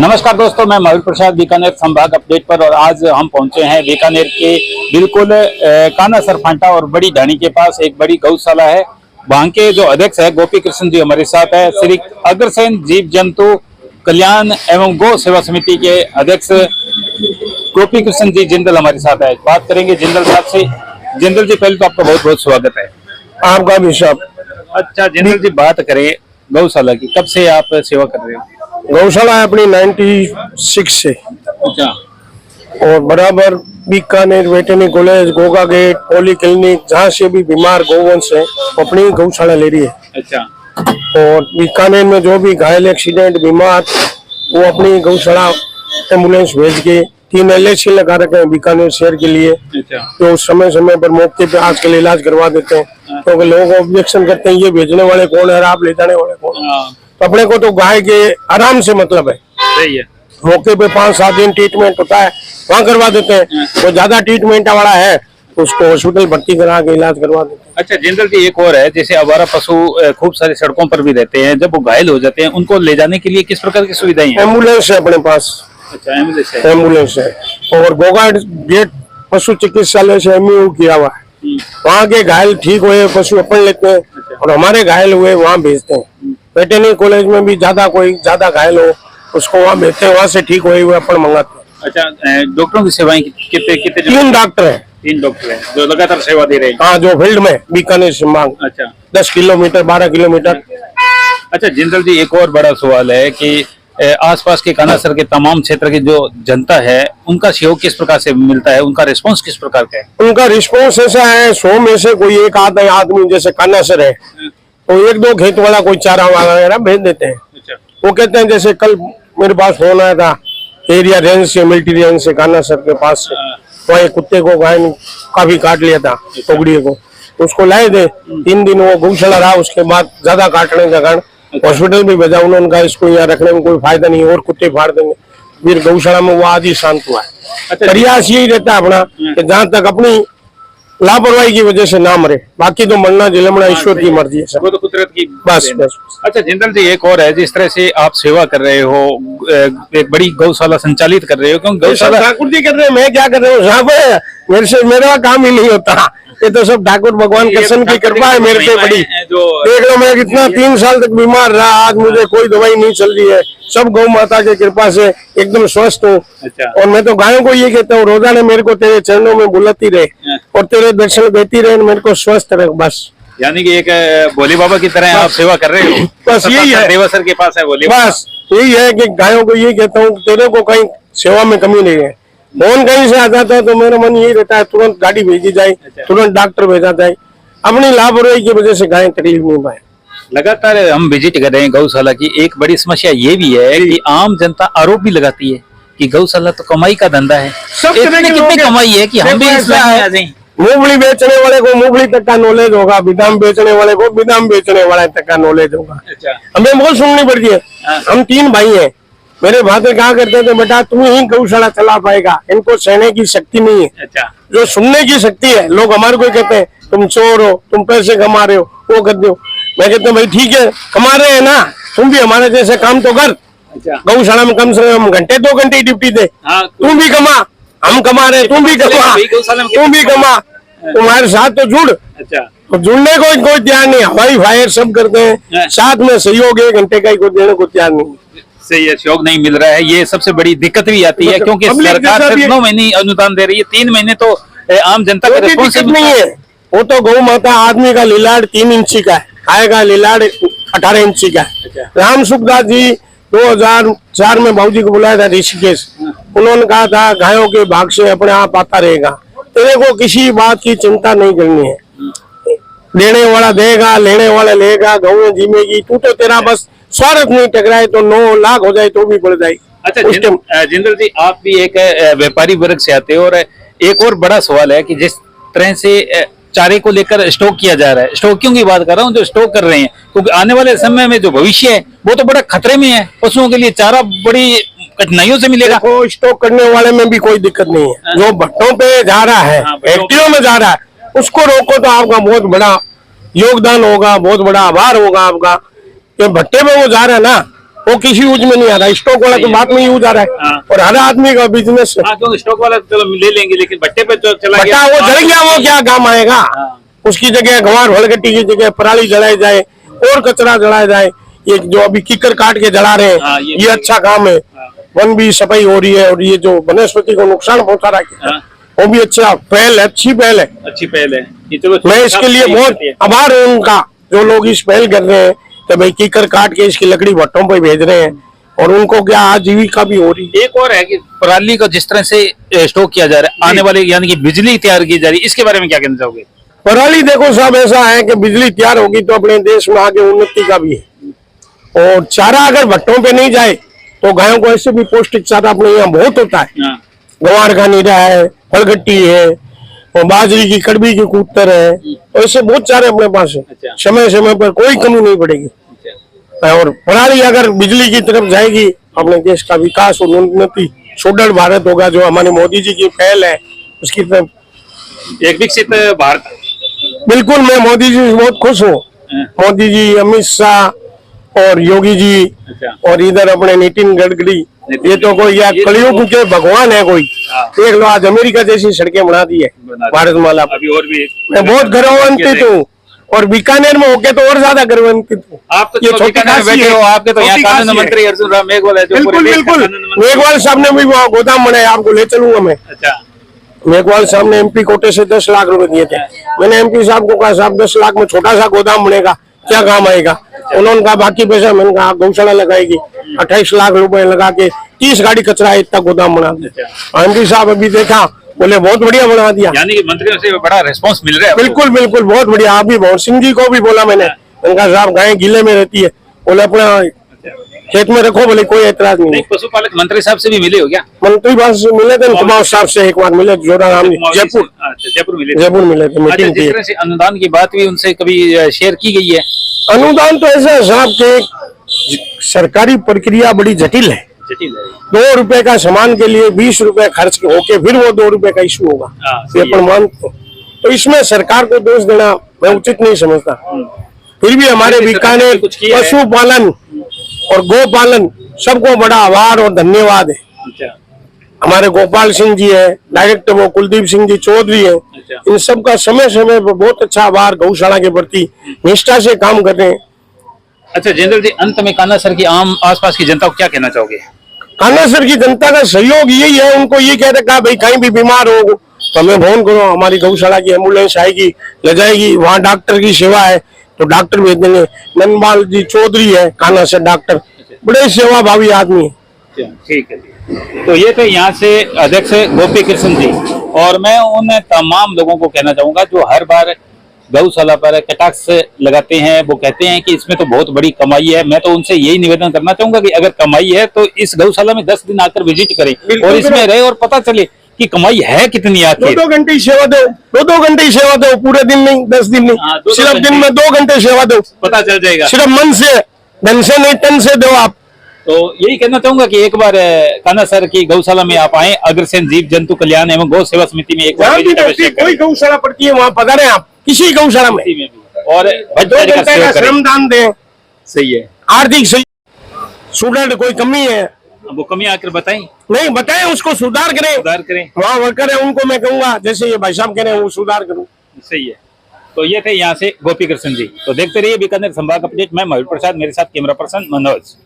नमस्कार दोस्तों, मैं महावीर प्रसाद बीकानेर संभाग अपडेट पर। और आज हम पहुंचे हैं बीकानेर के बिल्कुल कानासर फांटा और बड़ी ढाणी के पास एक बड़ी गौशाला है। वहां के जो अध्यक्ष है गोपी कृष्ण जी हमारे साथ है। श्री अग्रसेन जीव जंतु कल्याण एवं गौ सेवा समिति के अध्यक्ष गोपी कृष्ण जी जिंदल हमारे साथ है। बात करेंगे जिंदल साहब से। जिंदल जी, पहले तो आपका बहुत बहुत स्वागत है। आपका भी साहब। अच्छा जिंदल जी, बात करें गौशाला की, कब से आप सेवा कर रहे हो? गौशाला है अपनी 96 से। अच्छा। और बराबर Bikaner veterinary college, Goga gate, polyclinic, जहाँ से भी बीमार गौवंश है वो अपनी गौशाला ले रही है। अच्छा। और बीकानेर में जो भी घायल, एक्सीडेंट, बीमार, वो अपनी गौशाला एम्बुलेंस भेज के 3 LHC लगा रखे हैं बीकानेर शहर के लिए। अच्छा। तो समय समय पर मौके पे आजकल इलाज करवा देते हैं। क्योंकि लोग ऑब्जेक्शन करते हैं ये भेजने वाले कौन है, आप ले जाने वाले कौन है। तो अपने को तो गाय के आराम से मतलब है। सही है। मौके पे 5-7 दिन ट्रीटमेंट होता है, वहाँ करवा देते हैं। तो ज्यादा ट्रीटमेंट वाला है उसको हॉस्पिटल भर्ती करा के इलाज करवा देते हैं। अच्छा जिंदल जी, एक और है, जैसे आवारा पशु खूब सारे सड़कों पर भी रहते हैं, जब वो घायल हो जाते हैं उनको ले जाने के लिए किस प्रकार की सुविधाएं हैं? एम्बुलेंस है अपने पास। अच्छा, एम्बुलेंस है। एम्बुलेंस है। और गोगा गेट पशु चिकित्सालय से MU किया हुआ है। वहाँ के घायल ठीक हुए पशु अपन लेते हैं। अच्छा। और हमारे घायल हुए वहाँ भेजते हैं। वेटरनरी कॉलेज में भी कोई ज्यादा घायल हो उसको वहाँ भेजते हैं, वहाँ से ठीक हुए हुए अपन मंगाते हैं। अच्छा, डॉक्टरों की सेवाएं कितने 3 डॉक्टर हैं। 3 डॉक्टर हैं जो लगातार सेवा दे रहे हैं। हाँ, जो फील्ड में बीकानेर से मांग। अच्छा। 10 किलोमीटर 12 किलोमीटर। अच्छा जिंदल जी, एक और बड़ा सवाल है कि आसपास के कानासर के तमाम क्षेत्र की जो जनता है उनका सहयोग किस प्रकार से मिलता है, उनका रिस्पांस किस प्रकार का है? उनका रिस्पांस ऐसा है, 100 में से कोई एक आधा आदमी जैसे कानासर है तो 1-2 खेत वाला कोई चारा वगैरह भेज देते हैं। अच्छा। वो कहते हैं, जैसे कल मेरे पास फोन आया था एरिया रेंज से, मिलिट्री रेंज से, कानासर के पास से। वहाँ एक कुत्ते को गाय ने काफी काट लिया था, टुकड़ी को, उसको लाए थे। 3 दिन वो गौशाला रहा, उसके बाद ज्यादा काटने के कारण हॉस्पिटल भी भेजा उन्होंने। कहा इसको यहाँ रखने में कोई फायदा नहीं और कुत्ते फाड़ देंगे। फिर गौशाला में वो आज ही शांत हुआ है। अच्छा, प्रयास यही रहता है अपना कि जहाँ तक अपनी लापरवाही की वजह से ना मरे, बाकी तो मरना जिलमना ईश्वर की मर्जी है सब। वो तो कुदरत की बस बस। अच्छा जिंदल जी, एक और है, जिस तरह से आप सेवा कर रहे हो, एक बड़ी गौशाला संचालित कर रहे हो, क्योंकि गौशाला ठाकुर जी कर रहे हैं, मैं क्या कर रहा हूँ साहब, मेरे से मेरा काम ही नहीं होता। ये तो सब ठाकुर भगवान कृष्ण की कृपा है मेरे पे बड़ी। देख लो मैं कितना 3 साल तक बीमार रहा, आज मुझे कोई दवाई नहीं चल रही है, सब गौ माता की कृपा से एकदम स्वस्थ हूँ। अच्छा। और मैं तो गायों को ये कहता हूँ, रोजाना मेरे को तेरे चरणों में बुलाती रहे और तेरे दर्शन देती रहे, मेरे को स्वस्थ रहे बस। यानी कि एक भोले बाबा की तरह आप सेवा कर रहे हो। बस यही है, देवासर के पास है भोले बाबा। बस यही है कि गायों को ये कहता हूँ तेरे को कहीं सेवा में कमी नहीं है। फोन कहीं से आ जाता है तो मेरा मन यही रहता है तुरंत गाड़ी भेजी जाए, तुरंत डॉक्टर भेजा जाए। अपनी लापरवाही की वजह से गायें तकलीफ नहीं पाए। लगातार हम विजिट कर रहे हैं गौशाला की। एक बड़ी समस्या ये भी है कि आम जनता आरोप भी लगाती है कि गौशाला तो कमाई का धंधा है। कितनी कमाई है कि हम भी इसमें आ जाएं। मूंगफली बेचने वाले को मूंगफली तक का नॉलेज होगा, बादाम बेचने वाले को बादाम बेचने वाले तक का नॉलेज होगा। अच्छा। हमें बहुत सुननी पड़ती है। हम 3 भाई हैं। मेरे भाई कहा करते थे, बेटा तू ही गौशाला चला पाएगा, इनको सहने की शक्ति नहीं है। अच्छा। जो सुनने की शक्ति है, लोग हमारे को कहते हैं तुम चोर हो, तुम पैसे कमा रहे हो, वो कर दो। मैं कहता हूँ भाई ठीक है, कमा रहे हैं ना, तुम भी हमारे जैसे काम तो कर। अच्छा। गौशाला में कम से कम घंटे 2 घंटे ड्यूटी दे। हाँ, तुम भी कमा, हम कमा रहे, तुम भी कमा, तुम भी कमा, तुम्हारे साथ तो जुड़। अच्छा। तो जुड़ने को कोई तैयार नहीं, हवाई फायर सब करते हैं, साथ में सहयोग 1 घंटे का ही कोई देने को तैयार नहीं। सही है, सहयोग नहीं मिल रहा है, ये सबसे बड़ी दिक्कत भी आती है, क्योंकि सरकार सिर्फ 9 महीने अनुदान दे रही है, 3 महीने तो आम जनता का रिस्पॉन्सिबिलिटी नहीं है। वो तो गौ माता आदमी का लीलाड़ 3 इंची का है, गाय का लीलाड़ 18 इंची का है। राम सुखदास जी 2004 में बाबूजी को बुलाया था ऋषिकेश। उन्होंने कहा था गायों के भाग से अपने आप आता रहेगा, तेरे को किसी बात की चिंता नहीं करनी है। देने वाला देगा, लेने वाला लेगा, गौ जीमेगी, तू तो तेरा बस स्वार्थ नहीं टकराए तो 9 लाख हो जाए तो भी बढ़ जाए। अच्छा जिंदल जी, आप भी एक व्यापारी वर्ग से आते हो, और एक और बड़ा सवाल है कि जिस तरह से चारे को लेकर स्टॉक किया जा रहा है, स्टॉकिंग की बात कर रहा हूँ, जो स्टॉक कर रहे हैं, क्योंकि आने वाले समय में जो भविष्य है वो तो बड़ा खतरे में है। पशुओं के लिए चारा बड़ी कठिनाइयों से मिलेगा। स्टॉक करने वाले में भी कोई दिक्कत नहीं है। जो भट्टों पे जा रहा है, फैक्ट्रियों में जा रहा है, उसको रोको तो आपका बहुत बड़ा योगदान होगा, बहुत बड़ा आभार होगा आपका। कि भट्टे में वो जा रहा है ना, वो किसी यूज में नहीं आ रहा, स्टॉक वाला तो बाद में यूज आ रहा है। हाँ। और हर आदमी का बिजनेस हाँ, क्योंकि स्टॉक वाला चलो ले लेंगे, लेकिन भट्टे पे जो चला बटा वो जल गया, वो क्या काम आएगा। हाँ। उसकी जगह गंवार भलगट्टी की जगह पराली जलाए जाए और कचरा जलाया जाए। ये जो अभी कीकर काट के जला रहे हाँ, हैं, ये ये अच्छा काम है। वन भी सफाई हो रही है, और ये जो वनस्पति को नुकसान पहुंचा रहा है, हाँ। वो भी अच्छा पहल है, अच्छी पहल है। अच्छी पहल है ये, चलो मैं इसके लिए बहुत आभार हूँ उनका, जो लोग इस पहल कर रहे हैं कि भाई कीकर काट के इसकी लकड़ी भट्टों पे भेज रहे हैं, और उनको क्या आजीविका भी हो रही है। एक और है कि पराली को जिस तरह से स्टॉक किया जा रहा है, आने वाले यानी कि बिजली तैयार की जा रही है, इसके बारे में क्या कहना चाहोगे? पराली देखो साहब, ऐसा है कि बिजली तैयार होगी तो अपने देश में आगे उन्नति का भी है। और चारा अगर भट्टों पे नहीं जाए तो गायों को ऐसे भी पौष्टिक चारा अपने यहाँ बहुत होता है। हाँ। गंवार का नीरा है, फलगट्टी है, और बाजरी की कड़बी की कूतर है, तो ऐसे बहुत चारे अपने पास है। अच्छा। समय समय पर कोई कमी नहीं पड़ेगी। अच्छा। और पराली अगर बिजली की तरफ जाएगी, अपने देश का विकास और उन्नति, सुदृढ़ भारत होगा, जो हमारे मोदी जी की पहल है उसकी तरफ। एक विकसित भारत। बिल्कुल, मैं मोदी जी से बहुत खुश हूँ। हाँ। मोदी जी, अमित शाह और योगी जी, अच्छा। और इधर अपने नितिन गडकरी, ये तो कोई या कलयुग के भगवान है कोई। हाँ। देख लो, आज अमेरिका जैसी सड़कें बना दी है भारत माला पर। अभी और भी मैं बहुत गर्वान्वित हूँ, और बीकानेर में होके तो और ज्यादा गर्वान्वित हूँ। आप तो ये छोटी छोटी बैठे काशी हो, है। आपके तो यहाँ छोटी कानून काशी है। मंत्री अर्जुन राम मेघवाल है, जो बिल्कुल पूरे देश का बिल्कुल, कानून मंत्री। मेघवाल साहब ने भी वहाँ गोदाम बनाया, आपको ले चलूंगा मैं। अच्छा। मेघवाल साहब ने एमपी कोटे से 10 लाख रुपए दिए थे। मैंने एमपी साहब को कहा, साहब 10 लाख में छोटा सा गोदाम बनेगा, क्या काम आएगा? उन्होंने कहा बाकी पैसा, मैंने कहा गौशाला लगाएगी, 28 लाख रुपए लगा के 30 गाड़ी कचरा इतना गोदाम बना दिया। एमपी साहब अभी देखा, बोले बहुत बढ़िया बना दिया। यानी कि मंत्रियों से बड़ा रिस्पांस मिल रहा है आपको। बिल्कुल बिल्कुल, बहुत बढ़िया। आप भी भवन सिंह जी को भी बोला मैंने कहा साहब गाय गीले में रहती है, बोले अपना खेत में रखो, बोले कोई एतराज नहीं। नहीं, पशुपालक मंत्री साहब से भी मिले हो क्या? मंत्री बात से मिले थे, कुमार साहब से एक बार मिले, जोराराम जी, जयपुर। अच्छा, जयपुर मिले थे। जयपुर मिले थे, अच्छा, मीटिंग जिस की। तरह से अनुदान की बात भी उनसे कभी शेयर की गई है? अनुदान तो ऐसा है साहब के, सरकारी प्रक्रिया बड़ी जटिल है। जटिल है। 2 रुपए का सामान के लिए 20 रुपए खर्च होके फिर वो 2 रुपए का इशू होगा, हाँ, ये सही है। प्रमाण। तो इसमें सरकार को दोष देना मैं उचित नहीं समझता। फिर भी हमारे सरकार ने बीकानेर कुछ किया है। पशुपालन और गोपालन सबको बड़ा आभार और धन्यवाद है। अच्छा। हमारे गोपाल सिंह जी है, डायरेक्टर वो कुलदीप सिंह जी चौधरी है, अच्छा। इन सब का समय समय पर बहुत अच्छा आभार, गौशाला के प्रति निष्ठा से काम कर रहे हैं। अच्छा जितेंद्र जी, अंत में कान्हा सर की आम आसपास की जनता को क्या कहना चाहोगे? कान्हा सर की जनता का सहयोग यही है, उनको ये कह रखा भाई कहीं भी बीमार हो तो हमें फोन करो, हमारी गौशाला की एम्बुलेंस आएगी, ले जाएगी। वहाँ डॉक्टर की सेवा है तो डॉक्टर भेज देंगे। नंदलाल जी चौधरी है कान्हा सर डॉक्टर, बड़े सेवा भावी आदमी है। ठीक है जी। तो ये थे यहाँ से अध्यक्ष गोपी कृष्ण जी, और मैं उन तमाम लोगों को कहना चाहूंगा जो हर बार गौशाला पर कटाक्ष लगाते हैं, वो कहते हैं कि इसमें तो बहुत बड़ी कमाई है। मैं तो उनसे यही निवेदन करना चाहूंगा कि अगर कमाई है तो इस गौशाला में 10 दिन आकर विजिट करें और इसमें रहे और पता चले कि कमाई है कितनी आखिर। 2 घंटे ही सेवा दो, 2 घंटे ही सेवा दो, पूरे दिन नहीं, 10 दिन नहीं। हाँ, 2 सिर्फ दिन में 2 घंटे सेवा दो, पता चल जाएगा। सिर्फ मन से, धन से नहीं, तन से दो आप। तो यही कहना चाहूंगा कि एक बार कान्हा सर की गौशाला में आप आए, अग्रसेन जीव जंतु कल्याण एवं गौ सेवा समिति में एक बार जहाँ भी visit रहती अवश्य कोई करें। गौशाला पड़ती है वहाँ पधारे आप, किसी गौशाला में, में भी। और 2 घंटे का श्रमदान दें। सही है। आर्थिक सही सुधार, कोई कमी है अब वो कमी आकर बताएं, नहीं, बताएं, उसको सुधार करें। सुधार करें। वहाँ वर्कर है उनको मैं कहूंगा जैसे ये भाई साहब कह रहे हैं वो सुधार करूँ। सही है। तो ये थे यहाँ से गोपी कृष्ण जी। तो देखते रहिए बीकानेर संभाग अपडेट। मैं मयूर प्रसाद, मेरे साथ कैमरा पर्सन मनोज।